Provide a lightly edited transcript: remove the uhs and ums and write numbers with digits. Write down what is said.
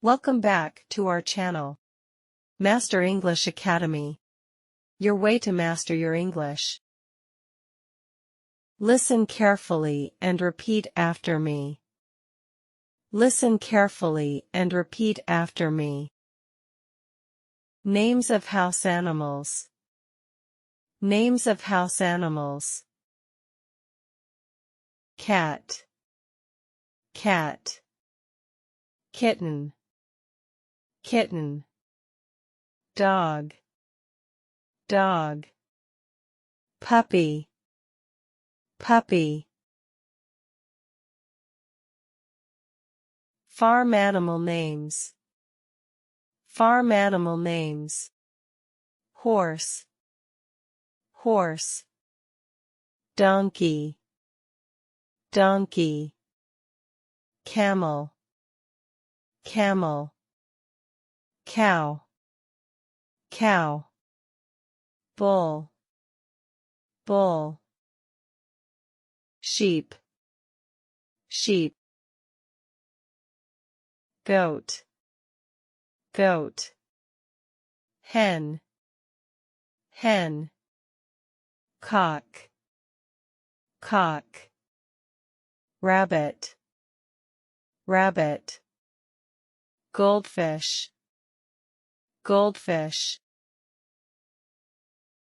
Welcome back to our channel. Master English Academy. Your way to master your English. Listen carefully and repeat after me. Listen carefully and repeat after me. Names of house animals. Names of house animals. Cat, cat. Kitten, kitten. Dog, dog. Puppy, puppy. Farm animal names. Farm animal names. Horse, horse. Donkey, donkey. Camel, camel. Cow, cow. Bull, bull. Sheep, sheep. Goat, goat. Hen, hen. Cock, cock. Rabbit, rabbit. Goldfish, goldfish.